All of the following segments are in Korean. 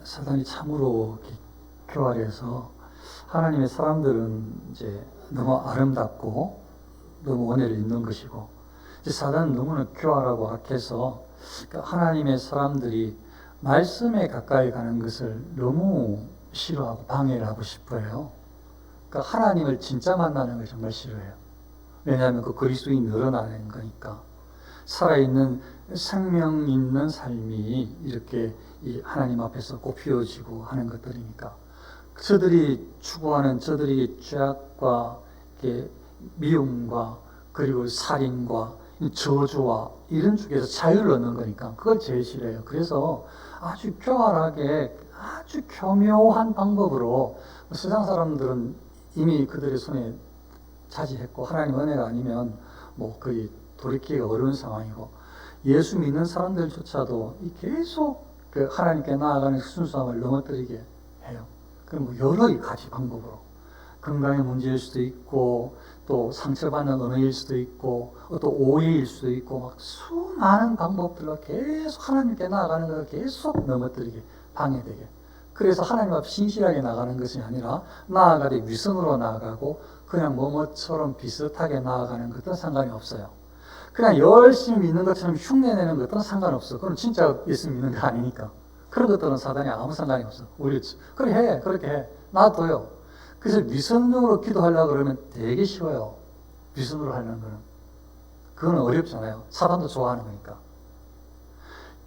사단이 참으로 교활해서 하나님의 사람들은 이제 너무 아름답고 너무 은혜를 입는 것이고, 이제 사단은 너무나 교활하고 악해서 하나님의 사람들이 말씀에 가까이 가는 것을 너무 싫어하고 방해를 하고 싶어해요. 그러니까 하나님을 진짜 만나는 걸 정말 싫어해요. 왜냐하면 그 그리스도인이 늘어나는 거니까. 살아있는 생명 있는 삶이 이렇게 이 하나님 앞에서 꽃피워지고 하는 것들이니까, 저들이 추구하는 저들이 죄악과 미움과 그리고 살인과 저주와 이런 쪽에서 자유를 얻는 거니까 그걸 제일 싫어해요. 그래서 아주 교활하게 아주 교묘한 방법으로, 세상 사람들은 이미 그들의 손에 차지했고 하나님 은혜가 아니면 뭐 거의 돌이키기가 어려운 상황이고, 예수 믿는 사람들조차도 계속 그 하나님께 나아가는 순수함을 넘어뜨리게 해요. 그럼 뭐 여러 가지 방법으로, 건강의 문제일 수도 있고 또 상처받는 언어일 수도 있고 또 오해일 수도 있고, 막 수많은 방법들로 계속 하나님께 나아가는 것을 계속 넘어뜨리게, 방해되게. 그래서 하나님 앞에 신실하게 나가는 것이 아니라 나아가되 위선으로 나아가고 그냥 뭐뭐처럼 비슷하게 나아가는 것은 상관이 없어요. 그냥 열심히 믿는 것처럼 흉내내는 것은 상관없어. 그건 진짜 예수 믿는 거 아니니까. 그런 것들은 사단이 아무 상관이 없어. 우리 그래 해, 그렇게 해, 놔둬요. 그래서 위선으로 기도하려고 그러면 되게 쉬워요. 위선으로 하는 거는. 그건 어렵잖아요. 사단도 좋아하는 거니까.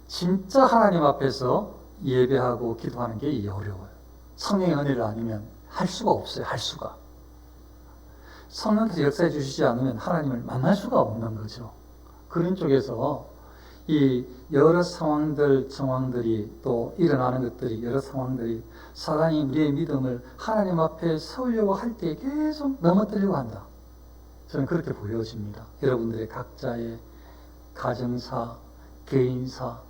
진짜 하나님 앞에서 예배하고 기도하는 게 어려워요. 성령의 은혜를 아니면 할 수가 없어요. 할 수가. 성령께서 역사해 주시지 않으면 하나님을 만날 수가 없는 거죠. 그런 쪽에서 이 여러 상황들, 정황들이 또 일어나는 것들이, 여러 상황들이 사단이 우리의 믿음을 하나님 앞에 세우려고 할 때 계속 넘어뜨리려고 한다. 저는 그렇게 보여집니다. 여러분들의 각자의 가정사, 개인사,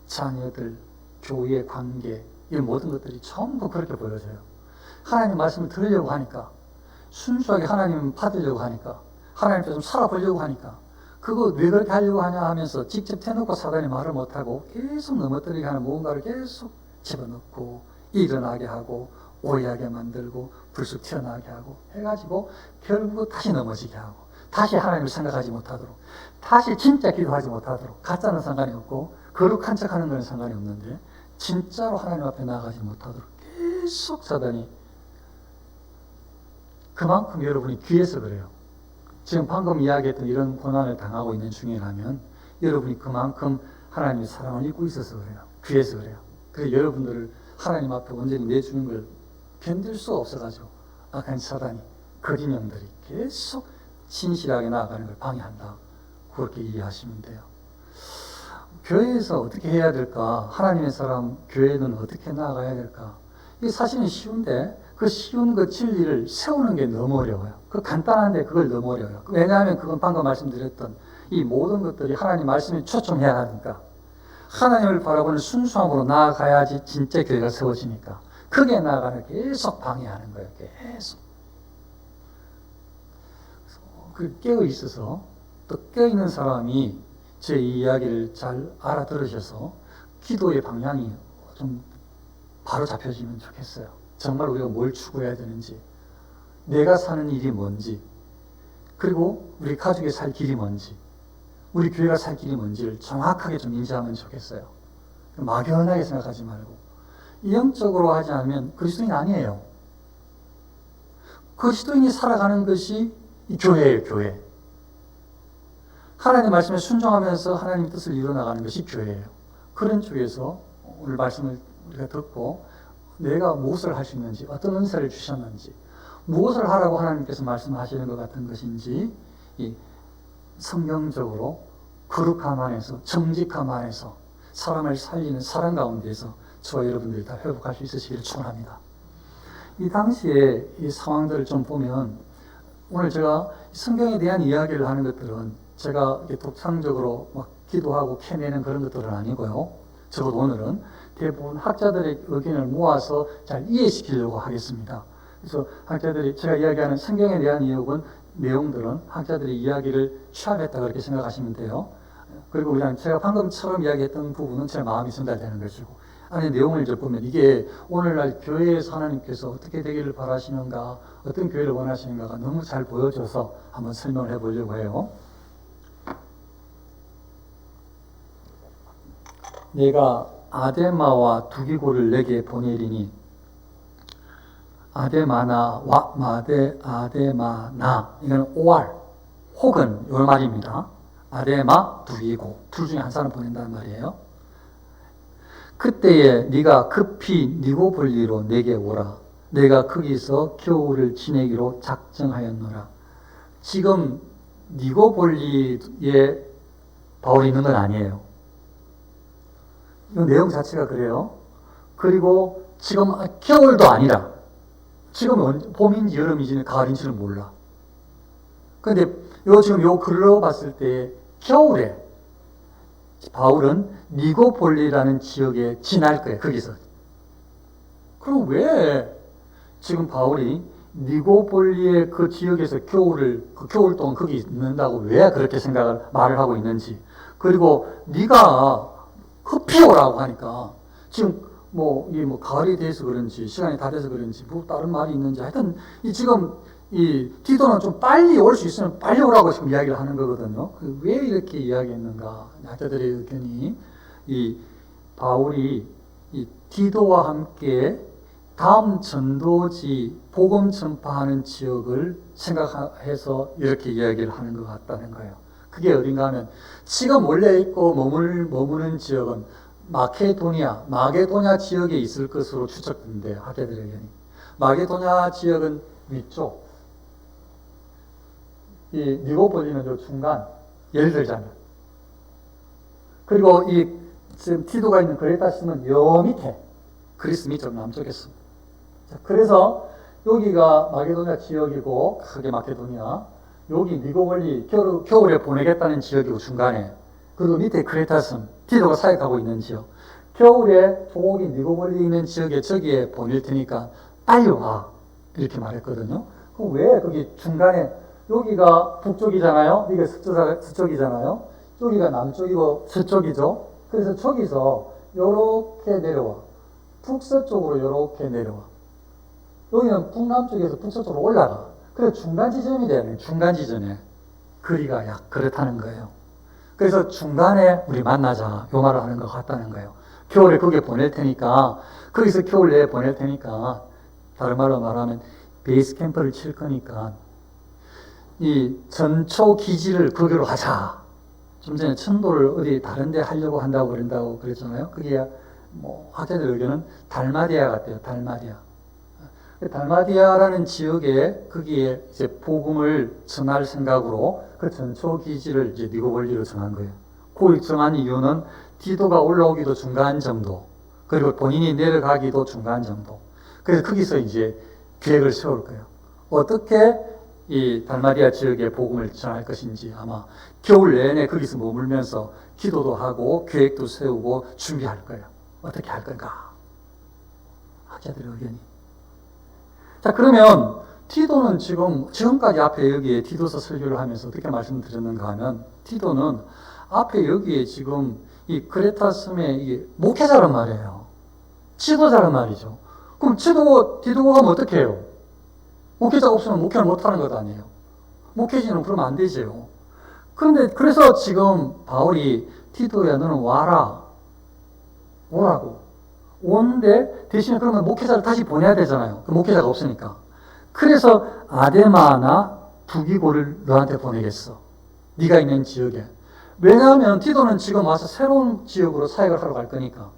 자녀들, 교회 관계, 이 모든 것들이 전부 그렇게 보여져요. 하나님 말씀을 들으려고 하니까, 순수하게 하나님을 받으려고 하니까, 하나님께서 좀 살아보려고 하니까, 그거 왜 그렇게 하려고 하냐 하면서 직접 대놓고 사단이 말을 못하고 계속 넘어뜨리게 하는 무언가를 계속 집어넣고 일어나게 하고 오해하게 만들고 불쑥 튀어나가게 하고 해가지고 결국 다시 넘어지게 하고 다시 하나님을 생각하지 못하도록, 다시 진짜 기도하지 못하도록, 가짜는 상관이 없고 거룩한 척하는 건 상관이 없는데 진짜로 하나님 앞에 나아가지 못하도록 계속 사단이, 그만큼 여러분이 귀해서 그래요. 지금 방금 이야기했던 이런 고난을 당하고 있는 중이라면 여러분이 그만큼 하나님의 사랑을 잊고 있어서 그래요. 귀해서 그래요. 그래서 여러분들을 하나님 앞에 온전히 내주는 걸 견딜 수가 없어가지고 악한 사단이, 거짓 영들이 계속 진실하게 나아가는 걸 방해한다. 그렇게 이해하시면 돼요. 교회에서 어떻게 해야 될까? 하나님의 사람, 교회는 어떻게 나아가야 될까? 이게 사실은 쉬운데 그 쉬운 그 진리를 세우는 게 너무 어려워요. 그 간단한데 그걸 너무 어려워요. 왜냐하면 그건 방금 말씀드렸던 이 모든 것들이 하나님 말씀에 초점해야 하니까, 하나님을 바라보는 순수함으로 나아가야지 진짜 교회가 세워지니까 크게 나아가는 계속 방해하는 거예요. 계속. 그 깨어 있어서, 또 깨어 있는 사람이 제 이야기를 잘 알아들으셔서 기도의 방향이 좀 바로 잡혀지면 좋겠어요. 정말 우리가 뭘 추구해야 되는지, 내가 사는 일이 뭔지, 그리고 우리 가족이 살 길이 뭔지, 우리 교회가 살 길이 뭔지를 정확하게 좀 인지하면 좋겠어요. 막연하게 생각하지 말고. 영적으로 하지 않으면 그리스도인 아니에요. 그리스도인이 살아가는 것이 이 교회예요, 교회. 하나님의 말씀에 순종하면서 하나님의 뜻을 이루어나가는 것이 교회예요. 그런 쪽에서 오늘 말씀을 우리가 듣고 내가 무엇을 할 수 있는지, 어떤 은사를 주셨는지, 무엇을 하라고 하나님께서 말씀하시는 것 같은 것인지, 이 성경적으로 거룩함 안에서, 정직함 안에서 사람을 살리는 사랑 가운데서 저와 여러분들이 다 회복할 수 있으시기를 축원합니다. 이 당시에 이 상황들을 좀 보면, 오늘 제가 성경에 대한 이야기를 하는 것들은 제가 독창적으로 막 기도하고 캐내는 그런 것들은 아니고요. 적어도 오늘은 대부분 학자들의 의견을 모아서 잘 이해시키려고 하겠습니다. 그래서 학자들이, 제가 이야기하는 성경에 대한 내용들은 학자들의 이야기를 취합했다 그렇게 생각하시면 돼요. 그리고 그냥 제가 방금처럼 이야기했던 부분은 제 마음이 전달되는 것이고, 안에 내용을 이제 보면 이게 오늘날 교회에서 하나님께서 어떻게 되기를 바라시는가, 어떤 교회를 원하시는가가 너무 잘 보여져서 한번 설명을 해보려고 해요. 내가 아데마와 두기고를 내게 보내리니, 아데마나 와 마데 아데마나, 이거는 오알 혹은 요 말입니다. 아데마 두기고 둘 중에 한 사람 보낸다는 말이에요. 그때에 네가 급히 니고볼리로 내게 오라. 내가 거기서 겨울을 지내기로 작정하였노라. 지금 니고볼리에 바울이 있는 건 아니에요. 이 내용 자체가 그래요. 그리고 지금 겨울도 아니라, 지금 봄인지 여름인지 가을인지는 몰라. 근데 지금 요 글로 봤을 때 겨울에 바울은 니고볼리라는 지역에 지날 거예요. 거기서. 그럼 왜 지금 바울이 니고볼리의 그 지역에서 그 겨울 동안 거기 있는다고 왜 그렇게 말을 하고 있는지. 그리고 네가 급히 오라고 하니까 지금 가을이 돼서 그런지 시간이 다 돼서 그런지 다른 말이 있는지 하여튼 지금 디도는 좀 빨리 올 수 있으면 빨리 오라고 지금 이야기를 하는 거거든요. 왜 이렇게 이야기했는가? 학자들의 의견이 바울이 디도와 함께 다음 전도지 복음 전파하는 지역을 생각해서 이렇게 이야기를 하는 것 같다는 거예요. 그게 어딘가 하면 지금 원래 있고 머무는 지역은 마게도냐 지역에 있을 것으로 추측된대요. 학자들의 의견이. 마게도냐 지역은 위쪽, 니고볼리는 요 중간, 예를 들자면. 그리고 지금 티도가 있는 그레타스는 요 밑에, 그리스 밑쪽 남쪽에 있습니다. 그래서 여기가 마게도냐 지역이고, 크게 마게도냐, 여기 니고볼리, 겨울에 보내겠다는 지역이고 중간에, 그리고 밑에 크레타슨, 티도가 사역하고 있는 지역. 겨울에 저기 니고볼리 있는 지역에 저기에 보낼 테니까 빨리 와. 이렇게 말했거든요. 그럼 왜 거기 중간에, 여기가 북쪽이잖아요. 이게 서쪽이잖아요. 여기가 남쪽이고 서쪽이죠. 그래서 저기서 요렇게 내려와. 북서쪽으로 요렇게 내려와. 여기는 북남쪽에서 북서쪽으로 올라가. 그래서 중간 지점이 되네. 중간 지점에. 거리가 약 그렇다는 거예요. 그래서 중간에 우리 만나자. 요 말을 하는 것 같다는 거예요. 겨울에 거기에 보낼 테니까, 거기서 겨울 내에 보낼 테니까, 다른 말로 말하면 베이스 캠프를 칠 거니까 이 전초 기지를 거기로 하자. 좀 전에 천도를 어디 다른 데 하려고 한다고 그랬잖아요. 그게 학자들 의견은 달마디아 같대요. 달마디아. 달마디아라는 지역에 거기에 이제 복음을 전할 생각으로 그 전초 기지를 이제 니고볼리로 정한 거예요. 그 정한 이유는 디도가 올라오기도 중간 정도, 그리고 본인이 내려가기도 중간 정도. 그래서 거기서 이제 계획을 세울 거예요. 어떻게 이 달마디아 지역에 복음을 전할 것인지 아마 겨울 내내 거기서 머물면서 기도도 하고 계획도 세우고 준비할 거예요. 어떻게 할 건가? 학자들의 의견이. 자, 그러면 티도는 지금까지 앞에 여기에 디도서 설교를 하면서 어떻게 말씀드렸는가 하면, 티도는 앞에 여기에 지금 이 크레타섬의 이게 목회자란 말이에요. 지도자란 말이죠. 그럼 디도가 가면 어떻게 해요? 목회자가 없으면 목회를 못하는 것 아니에요. 목회지는 그러면 안 되죠. 그래서 지금 바울이 티도야, 너는 와라. 오라고. 오는데 대신에 그러면 목회자를 다시 보내야 되잖아요. 그 목회자가 없으니까. 그래서 아데마나 두기고를 너한테 보내겠어. 네가 있는 지역에. 왜냐하면 티도는 지금 와서 새로운 지역으로 사역을 하러 갈 거니까.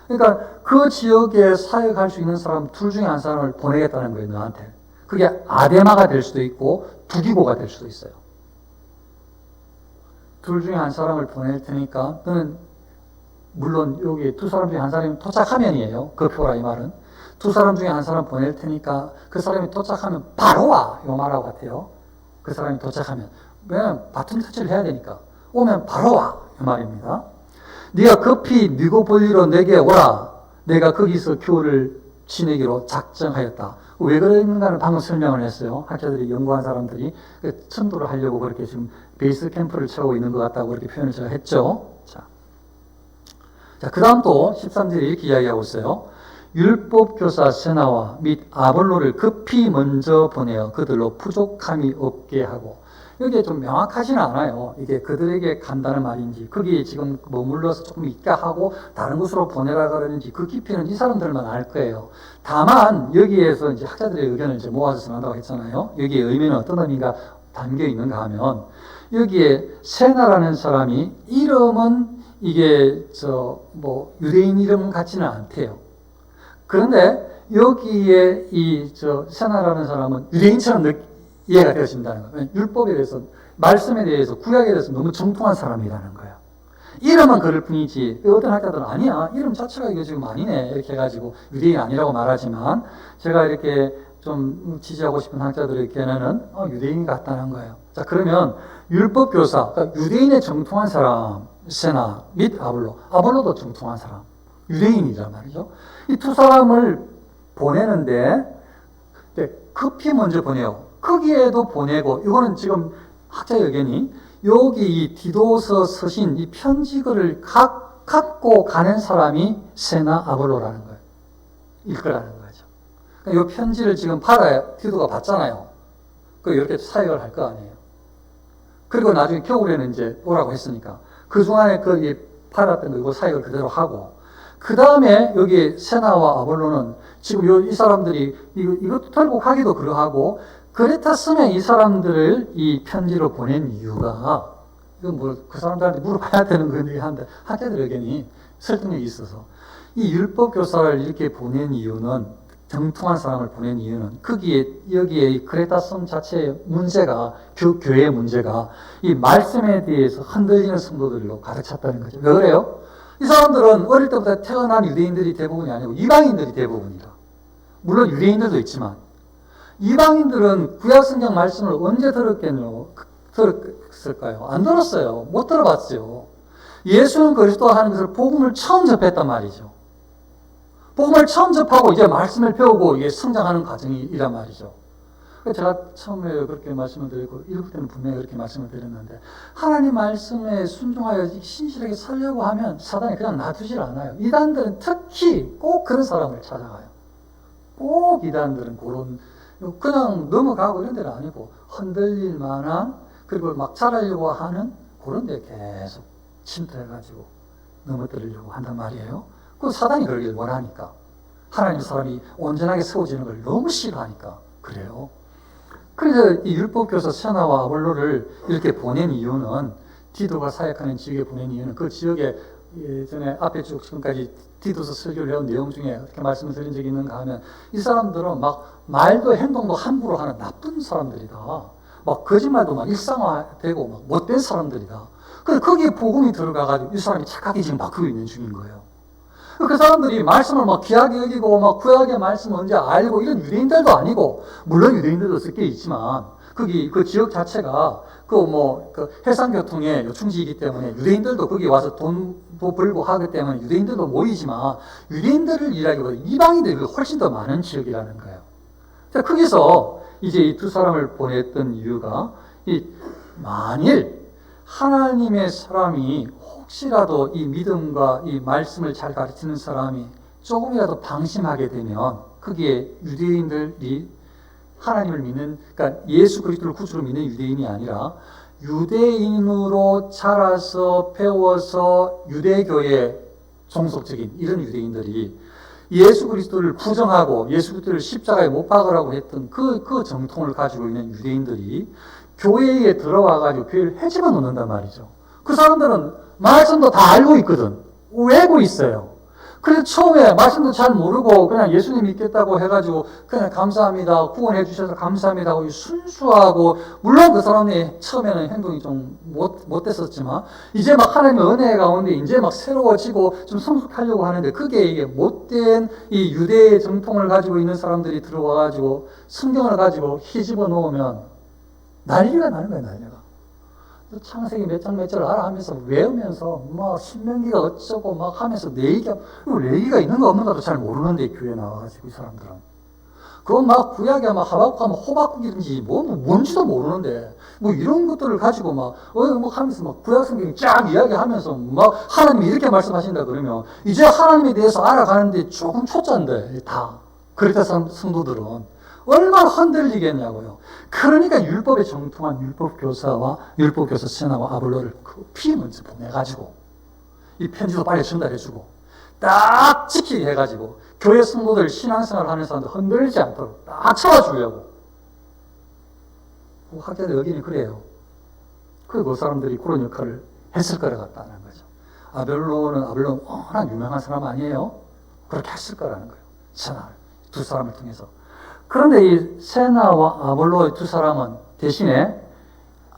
그러니까 그 지역에 사역할 수 있는 사람 둘 중에 한 사람을 보내겠다는 거예요, 너한테. 그게 아데마가 될 수도 있고 두기고가 될 수도 있어요. 둘 중에 한 사람을 보낼 테니까 너는, 물론 여기 두 사람 중에 한 사람이 도착하면이에요. 그 표라 이 말은. 두 사람 중에 한 사람 보낼 테니까 그 사람이 도착하면 바로 와. 이 말하고 같아요. 그 사람이 도착하면. 왜냐면 바톤 터치를 해야 되니까. 오면 바로 와. 이 말입니다. 네가 급히 니고볼리로 내게 오라. 내가 거기서 겨울을 지내기로 작정하였다. 왜 그런가를 방금 설명을 했어요. 학자들이 연구한 사람들이 천도를 하려고 그렇게 지금 베이스 캠프를 채우고 있는 것 같다고 그렇게 표현을 제가 했죠. 자, 자, 그 다음 또 13절에 이렇게 이야기하고 있어요. 율법교사 세나와 및 아볼로를 급히 먼저 보내어 그들로 부족함이 없게 하고, 여기에 좀 명확하지는 않아요. 이게 그들에게 간다는 말인지, 거기에 지금 머물러서 조금 있게 하고 다른 곳으로 보내라 그러는지 그 깊이는 이 사람들만 알 거예요. 다만 여기에서 이제 학자들의 의견을 이제 모아서 전한다고 했잖아요. 여기에 의미는 어떤 의미가 담겨 있는가 하면, 여기에 세나라는 사람이 이름은 이게 유대인 이름 같지는 않대요. 그런데 여기에 세나라는 사람은 유대인처럼 이해가 되어진다는 거예요. 율법에 대해서, 말씀에 대해서, 구약에 대해서 너무 정통한 사람이라는 거예요. 이름은 그럴 뿐이지, 어떤 학자들은 아니야, 이름 자체가 이거 지금 아니네, 이렇게 해가지고 유대인 아니라고 말하지만, 제가 이렇게 좀 지지하고 싶은 학자들의 견해는 유대인 같다는 거예요. 자, 그러면 율법교사, 그러니까 유대인의 정통한 사람, 세나 및 아볼로도 정통한 사람, 유대인이란 말이죠. 이 두 사람을 보내는데, 급히 먼저 보내요. 거기에도 보내고, 이거는 지금 학자의 의견이, 여기 이 디도서 서신 이 편지글을 갖고 가는 사람이 세나 아볼로라는 거예요. 일거라는 거죠. 그러니까 이 편지를 지금 받아야 디도가 받잖아요. 이렇게 사역을 할 거 아니에요. 그리고 나중에 겨울에는 이제 오라고 했으니까 그 중간에 받았던 거 이거 사역을 그대로 하고, 그 다음에 여기 세나와 아볼로는 지금 이 사람들이 이것도 들고 가기도 그러하고, 그렇다으면 이 사람들을 이 편지로 보낸 이유가, 이건 그 사람들한테 물어봐야 되는 건데 한데 학자들 의견이 설득력이 있어서, 이 율법 교사를 이렇게 보낸 이유는, 정통한 사람을 보낸 이유는, 여기에 이 크레타 섬 자체의 문제가, 교회의 문제가 이 말씀에 대해서 흔들리는 성도들로 가득 찼다는 거죠. 왜 그래요? 이 사람들은 어릴 때부터 태어난 유대인들이 대부분이 아니고 이방인들이 대부분이다. 물론 유대인들도 있지만, 이방인들은 구약 성경 말씀을 언제 들었을까요? 안 들었어요. 못 들어봤어요. 예수는 그리스도 하는 것을 복음을 처음 접했단 말이죠. 복음을 처음 접하고 이제 말씀을 배우고 이게 성장하는 과정이란 말이죠. 제가 처음에 그렇게 말씀을 드리고, 일부 때는 분명히 그렇게 말씀을 드렸는데, 하나님 말씀에 순종하여 신실하게 살려고 하면 사단이 그냥 놔두질 않아요. 이단들은 특히 꼭 그런 사람을 찾아가요. 꼭 이단들은 그냥 넘어가고 이런 데는 아니고, 흔들릴 만한, 그리고 막 자라려고 하는 그런 데 계속 침투해가지고 넘어뜨리려고 한단 말이에요. 그 사단이 그러길 원하니까. 하나님 사람이 온전하게 세워지는 걸 너무 싫어하니까 그래요. 그래서 이 율법교사 세나와 아볼로를 이렇게 보낸 이유는, 디도가 사역하는 지역에 보낸 이유는, 그 지역에 예전에 앞에 쭉 지금까지 디도서 설교를 해온 내용 중에 어떻게 말씀을 드린 적이 있는가 하면, 이 사람들은 막 말도 행동도 함부로 하는 나쁜 사람들이다. 막 거짓말도 막 일상화되고 막 못된 사람들이다. 그래서 거기에 복음이 들어가가지고 이 사람이 착하게 지금 바꾸고 있는 중인 거예요. 그 사람들이 말씀을 막 귀하게 여기고, 막 구약의 말씀을 언제 알고, 이런 유대인들도 아니고, 물론 유대인들도 섞여 있지만, 그 지역 자체가, 해상교통의 요충지이기 때문에 유대인들도 거기 와서 돈 벌고 하기 때문에 유대인들도 모이지만, 유대인들을 일하기보다 이방인들이 훨씬 더 많은 지역이라는 거예요. 자, 거기서 이제 이 두 사람을 보냈던 이유가, 만일 하나님의 사람이 혹시라도 이 믿음과 이 말씀을 잘 가르치는 사람이 조금이라도 방심하게 되면, 거기에 유대인들이 하나님을 믿는, 그러니까 예수 그리스도를 구주로 믿는 유대인이 아니라 유대인으로 자라서 배워서 유대교에 종속적인 이런 유대인들이 예수 그리스도를 부정하고 예수 그리스도를 십자가에 못 박으라고 했던 그 정통을 가지고 있는 유대인들이 교회에 들어와가지고 교회를 헤집어 놓는단 말이죠. 그 사람들은 말씀도 다 알고 있거든. 외고 있어요. 그래서 처음에 말씀도 잘 모르고 그냥 예수님 믿겠다고 해가지고 그냥 감사합니다, 구원해 주셔서 감사합니다 하고 순수하고, 물론 그 사람이 처음에는 행동이 좀 못됐었지만 이제 막 하나님의 은혜 가운데 이제 막 새로워지고 좀 성숙하려고 하는데, 그게 이게 못된 이 유대의 정통을 가지고 있는 사람들이 들어와가지고 성경을 가지고 휘집어 놓으면 난리가 나는 거예요. 난리가. 창세기 몇 장 몇 절을 알아 하면서 외우면서 막 신명기가 어쩌고 막 하면서 레위기가 있는가 없는가도 잘 모르는데 교회에 나와가지고 이 사람들은. 그거 막 구약에 막 하박국 하면 호박국인지 뭔지도 모르는데 뭐 이런 것들을 가지고 막 하면서 막 구약 성경 쫙 이야기하면서 막 하나님이 이렇게 말씀하신다 그러면 이제 하나님에 대해서 알아가는데 조금 초짜인데 다 그렇다 성도들은 얼마나 흔들리겠냐고요. 그러니까 율법에 정통한 율법교사 세나와 아볼로를 그 피 먼저 보내가지고 이 편지도 빨리 전달해주고 딱 지키게 해가지고 교회 성도들 신앙생활 하는 사람들 흔들리지 않도록 딱 잡아주려고. 학자들 여기는 그래요. 그리고 그 사람들이 그런 역할을 했을 거라 같다는 거죠. 아벨로는 워낙 유명한 사람 아니에요? 그렇게 했을 거라는 거예요. 세나 두 사람을 통해서. 그런데 이 세나와 아볼로의 두 사람은 대신에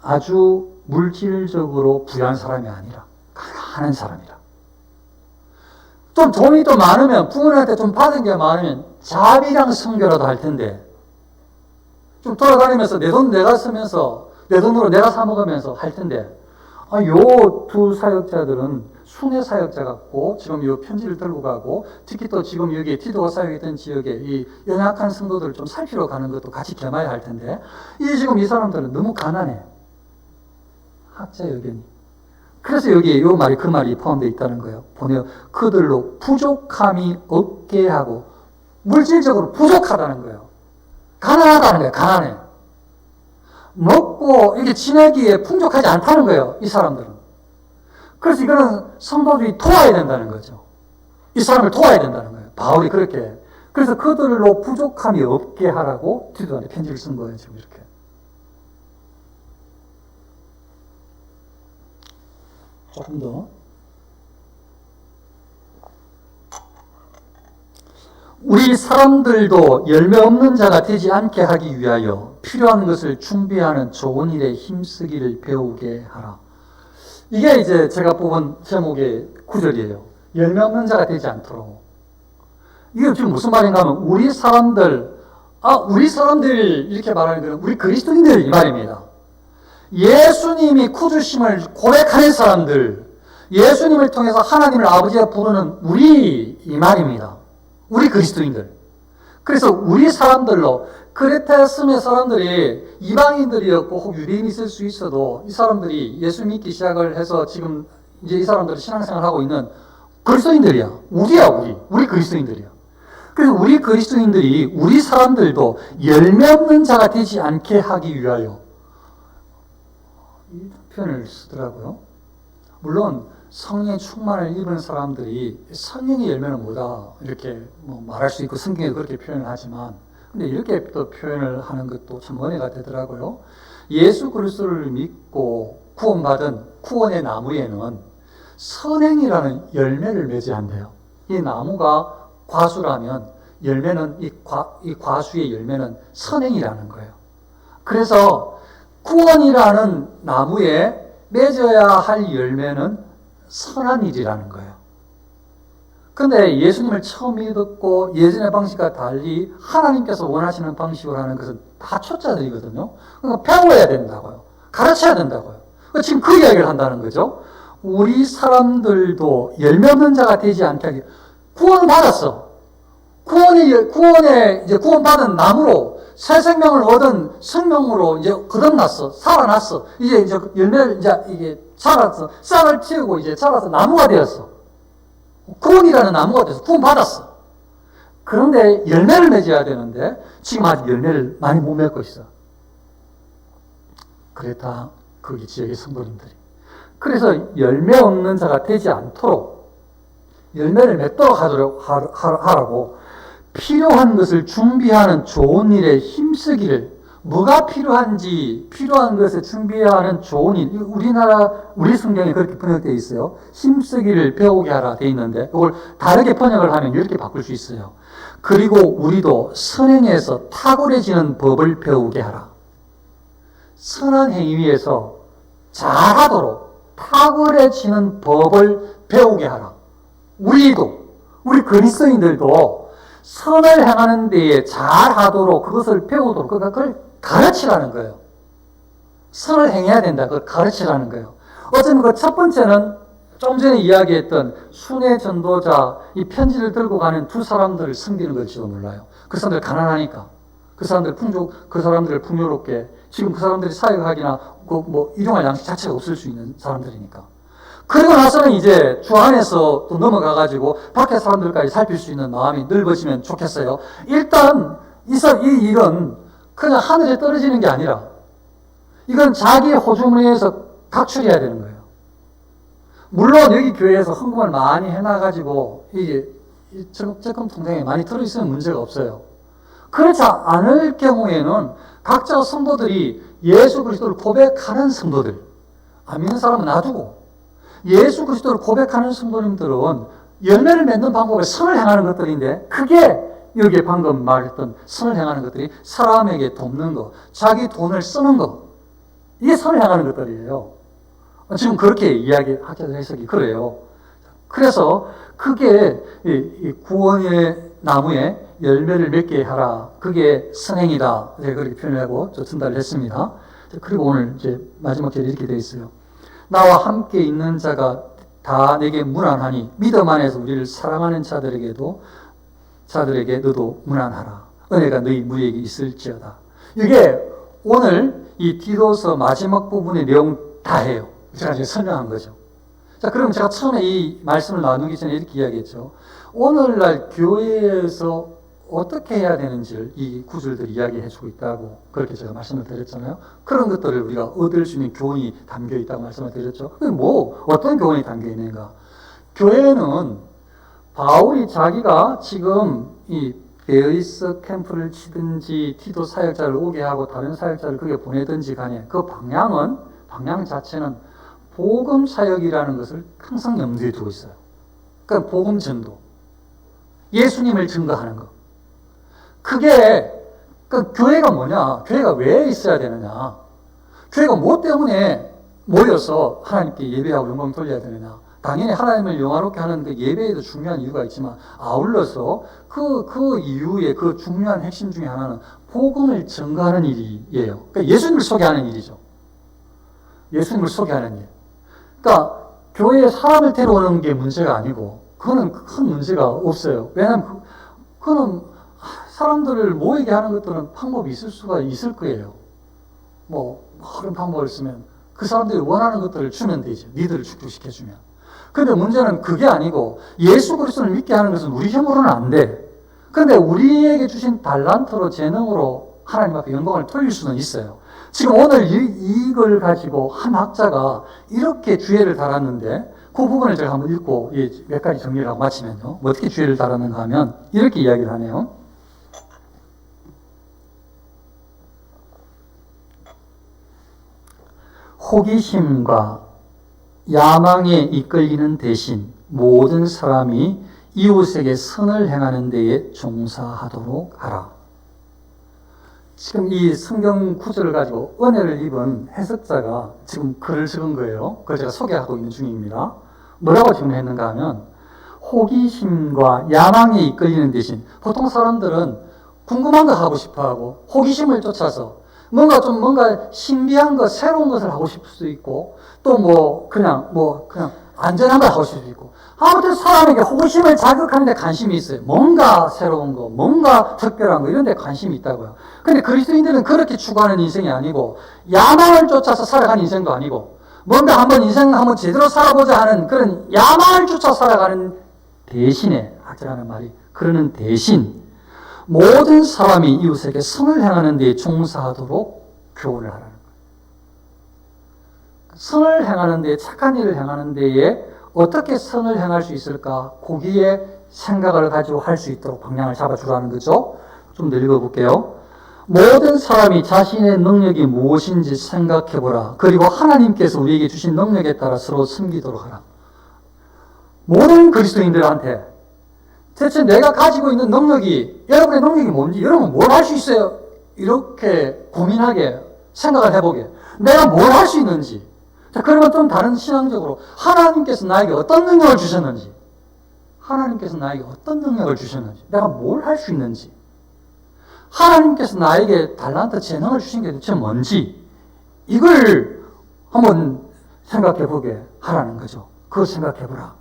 아주 물질적으로 부유한 사람이 아니라 가난한 사람이라. 좀 돈이 좀 많으면 부모님한테 좀 받은 게 많으면 자비랑 선교라도 할 텐데 좀 돌아다니면서 내 돈 내가 쓰면서 내 돈으로 내가 사 먹으면서 할 텐데 요 두 사역자들은 순회 사역자 같고 지금 이 편지를 들고 가고 특히 또 지금 여기 티도가 사역했던 지역에 이 연약한 성도들을 좀 살피러 가는 것도 같이 겸해야 할 텐데 지금 이 사람들은 너무 가난해. 학자 의견이. 그래서 여기 요 말이 그 말이 포함되어 있다는 거예요. 보내요. 그들로 부족함이 없게 하고 물질적으로 부족하다는 거예요. 가난하다는 거예요. 가난해. 먹고 이게 지내기에 풍족하지 않다는 거예요. 이 사람들은. 그래서 이거는 성도들이 도와야 된다는 거죠. 이 사람을 도와야 된다는 거예요. 바울이 그렇게. 그래서 그들로 부족함이 없게 하라고 디도한테 편지를 쓴 거예요. 지금 이렇게. 조금 더. 우리 사람들도 열매 없는 자가 되지 않게 하기 위하여 필요한 것을 준비하는 좋은 일에 힘쓰기를 배우게 하라. 이게 이제 제가 뽑은 제목의 구절이에요. 열매 없는 자가 되지 않도록. 이게 지금 무슨 말인가 하면 우리 사람들 이렇게 말하는 것은 우리 그리스도인들 이 말입니다. 예수님이 구주심을 고백하는 사람들, 예수님을 통해서 하나님을 아버지가 부르는 우리 이 말입니다. 우리 그리스도인들. 그래서 우리 사람들로 그레타스의 사람들이 이방인들이었고 혹 유대인이 있을 수 있어도 이 사람들이 예수 믿기 시작을 해서 지금 이제 이 사람들이 신앙생활을 하고 있는 그리스도인들이야. 우리 그리스도인들이야. 그래서 우리 그리스도인들이 우리 사람들도 열매 없는 자가 되지 않게 하기 위하여 이 표현을 쓰더라고요. 물론 성령의 충만을 입은 사람들이 성령의 열매는 뭐다 이렇게 말할 수 있고 성경에 그렇게 표현을 하지만 근데 이렇게 또 표현을 하는 것도 참 은혜가 되더라고요. 예수 그리스도를 믿고 구원받은 구원의 나무에는 선행이라는 열매를 맺어야 한대요. 이 나무가 과수라면 열매는 이 과수의 열매는 선행이라는 거예요. 그래서 구원이라는 나무에 맺어야 할 열매는 선한 일이라는 거예요. 그런데 예수님을 처음 믿었고 예전의 방식과 달리 하나님께서 원하시는 방식으로 하는 것은 다 초짜들이거든요. 그러니까 배워야 된다고요. 가르쳐야 된다고요. 지금 그 이야기를 한다는 거죠. 우리 사람들도 열매 없는 자가 되지 않게 하기. 구원을 받았어. 구원에 이제 구원받은 나무로 새 생명을 얻은 생명으로 이제 거듭났어. 살아났어. 이제 열매를 이게 자라서 싹을 틔우고 이제 자라서 나무가 되었어. 구원이라는 나무가 돼서 구원받았어. 그런데 열매를 맺어야 되는데 지금 아직 열매를 많이 못 맺고 있어. 그랬다. 거기 지역의 성도님들이. 그래서 열매 없는 자가 되지 않도록 열매를 맺도록 하라고 필요한 것을 준비하는 좋은 일에 힘쓰기를 뭐가 필요한지 필요한 것을 준비하는 좋은 일 우리 성경에 그렇게 번역되어 있어요. 힘쓰기를 배우게 하라 되어 있는데 이걸 다르게 번역을 하면 이렇게 바꿀 수 있어요. 그리고 우리도 선행에서 탁월해지는 법을 배우게 하라. 선한 행위 위해서 잘하도록 탁월해지는 법을 배우게 하라. 우리 그리스도인들도 선을 행하는 데에 잘하도록 그것을 배우도록 그걸 가르치라는 거예요. 선을 행해야 된다. 그걸 가르치라는 거예요. 어쩌면 그 첫 번째는 좀 전에 이야기했던 순회 전도자 이 편지를 들고 가는 두 사람들을 섬기는 걸지도 몰라요. 그 사람들 가난하니까. 그 사람들을 풍요롭게, 지금 그 사람들이 사역하기나 일용할 양식 자체가 없을 수 있는 사람들이니까. 그리고 나서는 이제 주 안에서 또 넘어가가지고 밖에 사람들까지 살필 수 있는 마음이 넓어지면 좋겠어요. 일단 이 일은 그냥 하늘에 떨어지는 게 아니라 이건 자기의 호주머니에서 각출해야 되는 거예요. 물론 여기 교회에서 헌금을 많이 해놔가지고 이게 적금 통장에 많이 들어있으면 문제가 없어요. 그렇지 않을 경우에는 각자 성도들이 예수 그리스도를 고백하는 성도들, 안 믿는 사람은 놔두고 예수 그리스도를 고백하는 성도님들은 열매를 맺는 방법에 선을 행하는 것들인데, 그게 여기에 방금 말했던 선을 행하는 것들이 사람에게 돕는 것, 자기 돈을 쓰는 것, 이게 선을 행하는 것들이에요. 지금 그렇게 학자들 해석이 그래요. 그래서 그게 이 구원의 나무에 열매를 맺게 하라, 그게 선행이다, 그렇게 표현하고 전달을 했습니다. 그리고 오늘 이제 마지막 절에 이렇게 되어 있어요. 나와 함께 있는 자가 다 내게 문안하니 믿음 안에서 우리를 사랑하는 자들에게 너도 문안하라. 은혜가 너희 무리에게 있을지어다. 이게 오늘 이 디도서 마지막 부분의 내용 다예요. 제가 이제 설명한 거죠. 자, 그럼 제가 처음에 이 말씀을 나누기 전에 이렇게 이야기했죠. 오늘날 교회에서 어떻게 해야 되는지를 이 구절들이 이야기해 주고 있다고 그렇게 제가 말씀을 드렸잖아요. 그런 것들을 우리가 얻을 수 있는 교훈이 담겨 있다고 말씀을 드렸죠. 어떤 교훈이 담겨 있는가? 교회는 바울이 자기가 지금 이 베이스 캠프를 치든지 티도 사역자를 오게 하고 다른 사역자를 거기에 보내든지 간에 그 방향 자체는 복음 사역이라는 것을 항상 염두에 두고 있어요. 그러니까 복음 전도, 예수님을 증거하는 것. 그게 교회가 뭐냐? 교회가 왜 있어야 되느냐? 교회가 뭐 때문에 모여서 하나님께 예배하고 영광 돌려야 되느냐? 당연히 하나님을 영화롭게 하는 그 예배에도 중요한 이유가 있지만, 아울러서 그 이유의 그 중요한 핵심 중에 하나는 복음을 증거하는 일이에요. 그러니까 예수님을 소개하는 일이죠. 예수님을 소개하는 일. 그러니까 교회에 사람을 데려오는 게 문제가 아니고, 그거는 큰 문제가 없어요. 왜냐하면 그거는 사람들을 모이게 하는 것들은 방법이 있을 거예요. 그런 방법을 쓰면 그 사람들이 원하는 것들을 주면 되죠. 니들을 축복시켜주면. 근데 문제는 그게 아니고, 예수 그리스도를 믿게 하는 것은 우리 힘으로는 안 돼. 근데 우리에게 주신 달란트로, 재능으로 하나님 앞에 영광을 돌릴 수는 있어요. 지금 오늘 이걸 가지고 한 학자가 이렇게 주예를 달았는데, 그 부분을 제가 한번 읽고 몇 가지 정리를 하고 마치면요. 어떻게 주예를 달았는가 하면 이렇게 이야기를 하네요. 호기심과 야망에 이끌리는 대신 모든 사람이 이웃에게 선을 행하는 데에 종사하도록 하라. 지금 이 성경 구절을 가지고 은혜를 입은 해석자가 지금 글을 적은 거예요. 그걸 제가 소개하고 있는 중입니다. 뭐라고 질문했는가 하면, 호기심과 야망에 이끌리는 대신, 보통 사람들은 궁금한 거 하고 싶어 하고 호기심을 쫓아서 뭔가 신비한 것, 새로운 것을 하고 싶을 수도 있고, 또 그냥 안전한 걸 하고 싶을 수도 있고, 아무튼 사람에게 호기심을 자극하는 데 관심이 있어요. 뭔가 새로운 거, 뭔가 특별한 거, 이런 데 관심이 있다고요. 근데 그리스도인들은 그렇게 추구하는 인생이 아니고, 야망을 쫓아서 살아가는 인생도 아니고, 뭔가 인생 한번 제대로 살아보자 하는 그런 야망을 쫓아 살아가는 대신에, 학자가 하는 말이, 그러는 대신 모든 사람이 이웃에게 선을 행하는 데에 종사하도록 교훈을 하라는 거예요. 선을 행하는 데에, 착한 일을 행하는 데에 어떻게 선을 행할 수 있을까? 거기에 생각을 가지고 할 수 있도록 방향을 잡아주라는 거죠. 좀 더 읽어볼게요. 모든 사람이 자신의 능력이 무엇인지 생각해보라. 그리고 하나님께서 우리에게 주신 능력에 따라 서로 섬기도록 하라. 모든 그리스도인들한테 대체 내가 가지고 있는 능력이, 여러분의 능력이 뭔지, 여러분 뭘 할 수 있어요? 이렇게 고민하게, 생각을 해보게. 내가 뭘 할 수 있는지. 자, 그러면 좀 다른 신앙적으로 하나님께서 나에게 어떤 능력을 주셨는지, 하나님께서 나에게 어떤 능력을 주셨는지, 내가 뭘 할 수 있는지, 하나님께서 나에게 달란트, 재능을 주신 게 대체 뭔지, 이걸 한번 생각해보게 하라는 거죠. 그걸 생각해보라.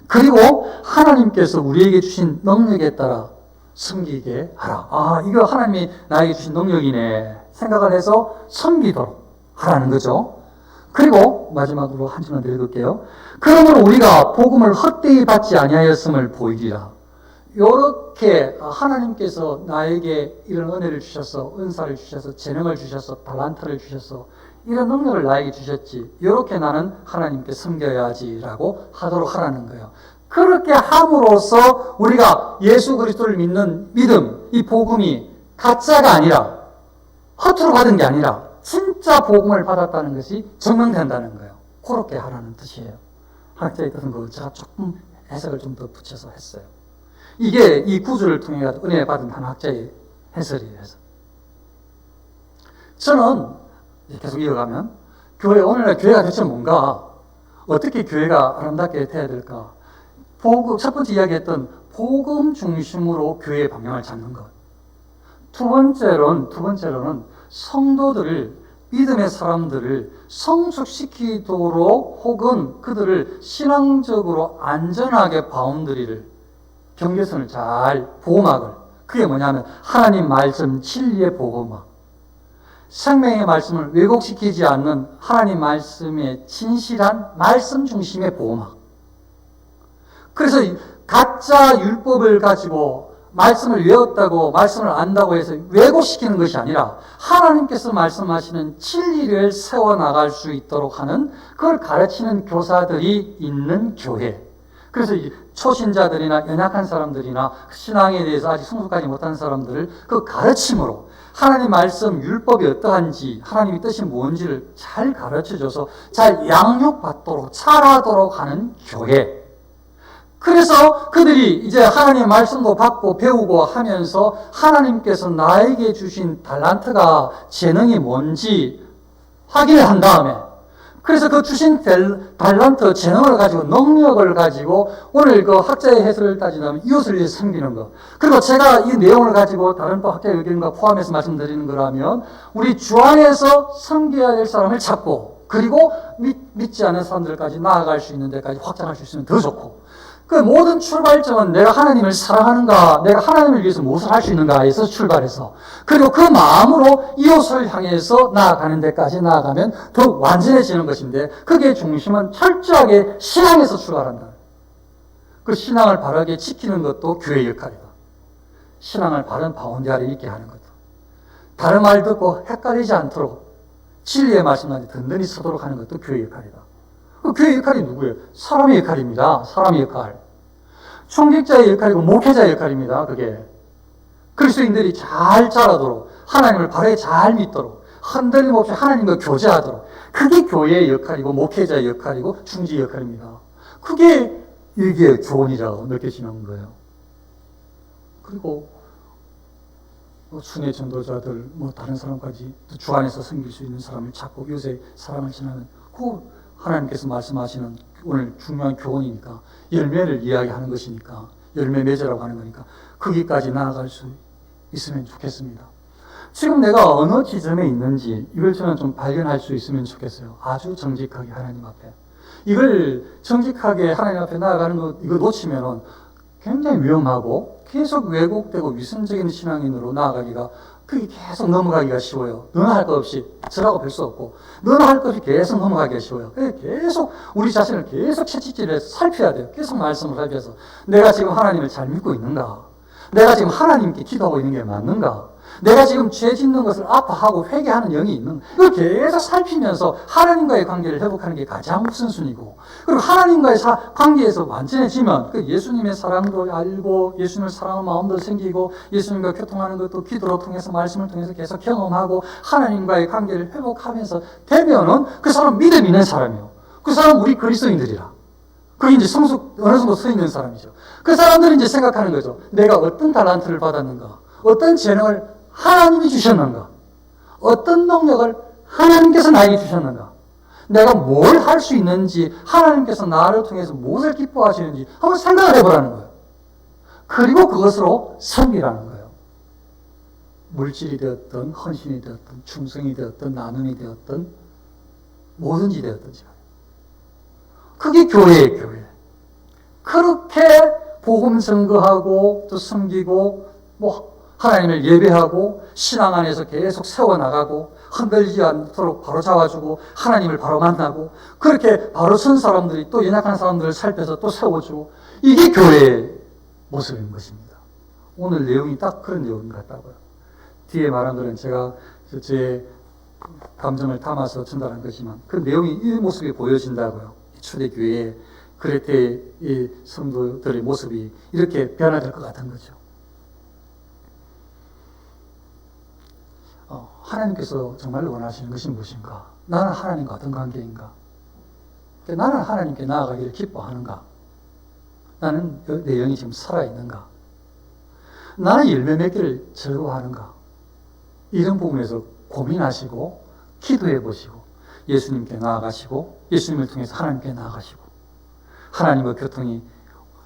그리고 하나님께서 우리에게 주신 능력에 따라 섬기게 하라. 아, 이거 하나님이 나에게 주신 능력이네 생각을 해서 섬기도록 하라는 거죠. 그리고 마지막으로 한 줄만 더 읽을게요. 그러므로 우리가 복음을 헛되이 받지 아니하였음을 보이리라. 이렇게 하나님께서 나에게 이런 은혜를 주셔서, 은사를 주셔서, 재능을 주셔서, 달란트를 주셔서 이런 능력을 나에게 주셨지, 이렇게 나는 하나님께 섬겨야지라고 하도록 하라는 거예요. 그렇게 함으로써 우리가 예수 그리스도를 믿는 믿음, 이 복음이 가짜가 아니라, 허투루 받은 게 아니라 진짜 복음을 받았다는 것이 증명된다는 거예요. 그렇게 하라는 뜻이에요. 학자의 뜻은 그 제가 조금 해석을 좀 더 붙여서 했어요. 이게 이 구절을 통해 은혜 받은 한 학자의 해설이에요. 저는 계속 이어가면 교회, 오늘날 교회가 대체 뭔가, 어떻게 교회가 아름답게 돼야 될까? 복음, 첫 번째 이야기했던 복음 중심으로 교회의 방향을 잡는 것. 두 번째로는 성도들을, 믿음의 사람들을 성숙시키도록 혹은 그들을 신앙적으로 안전하게 바운더리를, 경계선을 잘, 보호막을, 그게 뭐냐면 하나님 말씀 진리의 보호막, 생명의 말씀을 왜곡시키지 않는 하나님 말씀의 진실한 말씀 중심의 보호막. 그래서 가짜 율법을 가지고 말씀을 외웠다고, 말씀을 안다고 해서 왜곡시키는 것이 아니라 하나님께서 말씀하시는 진리를 세워나갈 수 있도록 하는, 그걸 가르치는 교사들이 있는 교회. 그래서 초신자들이나 연약한 사람들이나 신앙에 대해서 아직 성숙하지 못한 사람들을 그 가르침으로 하나님 말씀, 율법이 어떠한지, 하나님의 뜻이 뭔지를 잘 가르쳐줘서 잘 양육받도록, 자라도록 하는 교회. 그래서 그들이 이제 하나님의 말씀도 받고 배우고 하면서 하나님께서 나에게 주신 달란트가, 재능이 뭔지 확인을 한 다음에, 그래서 그 주신 달란트, 재능을 가지고, 능력을 가지고, 오늘 그 학자의 해설을 따지자면 이웃을 위해 섬기는 것. 그리고 제가 이 내용을 가지고 다른 또 학자의 의견과 포함해서 말씀드리는 거라면, 우리 주 안에서 섬겨야 될 사람을 찾고, 그리고 믿지 않는 사람들까지 나아갈 수 있는 데까지 확장할 수 있으면 더 좋고, 그 모든 출발점은 내가 하나님을 사랑하는가, 내가 하나님을 위해서 무엇을 할 수 있는가에서 출발해서, 그리고 그 마음으로 이웃을 향해서 나아가는 데까지 나아가면 더욱 완전해지는 것인데, 그게 중심은 철저하게 신앙에서 출발한다. 그 신앙을 바르게 지키는 것도 교회의 역할이다. 신앙을 바른 바운드 아래 있게 하는 것도. 다른 말 듣고 헷갈리지 않도록 진리의 말씀까지 든든히 서도록 하는 것도 교회의 역할이다. 그 교회의 역할이 누구예요? 사람의 역할입니다. 사람의 역할. 총직자의 역할이고 목회자의 역할입니다. 그게 그리스도인들이 잘 자라도록, 하나님을 바르게 잘 믿도록, 흔들림 없이 하나님과 교제하도록, 그게 교회의 역할이고 목회자의 역할이고 중지의 역할입니다. 그게 이게 교훈이라고 느껴지는 거예요. 그리고 순회 전도자들, 다른 사람까지 주 안에서 섬길 수 있는 사람을 찾고 요새 사랑을 지나는, 그 하나님께서 말씀하시는 오늘 중요한 교훈이니까, 열매를 이야기하는 것이니까, 열매 맺으라고 하는 거니까 거기까지 나아갈 수 있으면 좋겠습니다. 지금 내가 어느 지점에 있는지 이걸 저는 좀 발견할 수 있으면 좋겠어요. 아주 정직하게 하나님 앞에. 이걸 정직하게 하나님 앞에 나아가는 거, 이거 놓치면은 굉장히 위험하고 계속 왜곡되고 위선적인 신앙인으로 나아가기가, 그게 계속 넘어가기가 쉬워요. 너는 할 것 없이, 저라고 별 수 없고, 너는 할 것 없이 계속 넘어가기가 쉬워요. 계속 우리 자신을 계속 채찍질해서 살펴야 돼요. 계속 말씀을 살펴서 내가 지금 하나님을 잘 믿고 있는가? 내가 지금 하나님께 기도하고 있는 게 맞는가? 내가 지금 죄 짓는 것을 아파하고 회개하는 영이 있는가? 이걸 계속 살피면서 하나님과의 관계를 회복하는 게 가장 우선순위고, 그리고 하나님과의 관계에서 완전해지면 그 예수님의 사랑도 알고, 예수님을 사랑하는 마음도 생기고, 예수님과 교통하는 것도 기도로 통해서, 말씀을 통해서 계속 경험하고, 하나님과의 관계를 회복하면서 되면은 그 사람 믿음 있는 사람이에요. 그 사람 우리 그리스도인들이라. 그게 이제 성숙 어느 정도 서 있는 사람이죠. 그 사람들이 이제 생각하는 거죠. 내가 어떤 달란트를 받았는가? 어떤 재능을 하나님이 주셨는가? 어떤 능력을 하나님께서 나에게 주셨는가? 내가 뭘 할 수 있는지, 하나님께서 나를 통해서 무엇을 기뻐하시는지 한번 생각을 해보라는 거예요. 그리고 그것으로 섬기라는 거예요. 물질이 되었든, 헌신이 되었든, 충성이 되었든, 나눔이 되었든, 뭐든지 되었든지. 그게 교회예요, 교회. 그렇게 복음 증거하고 또 섬기고 뭐 하나님을 예배하고 신앙 안에서 계속 세워나가고 흔들리지 않도록 바로 잡아주고 하나님을 바로 만나고 그렇게 바로 선 사람들이 또 연약한 사람들을 살펴서 또 세워주고 이게 교회의 모습인 것입니다. 오늘 내용이 딱 그런 내용 같다고요. 뒤에 말한 것은 제가 제 감정을 담아서 전달한 거지만 그 내용이 이 모습이 보여진다고요. 초대교회의 그레테의 성도들의 모습이 이렇게 변화될 것 같은 거죠. 하나님께서 정말 원하시는 것이 무엇인가? 나는 하나님과 어떤 관계인가? 나는 하나님께 나아가기를 기뻐하는가? 나는 내 영이 지금 살아있는가? 나는 열매 맺기를 즐거워하는가? 이런 부분에서 고민하시고 기도해 보시고 예수님께 나아가시고 예수님을 통해서 하나님께 나아가시고 하나님과 교통이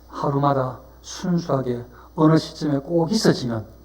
하루마다 순수하게 어느 시점에 꼭 있어지면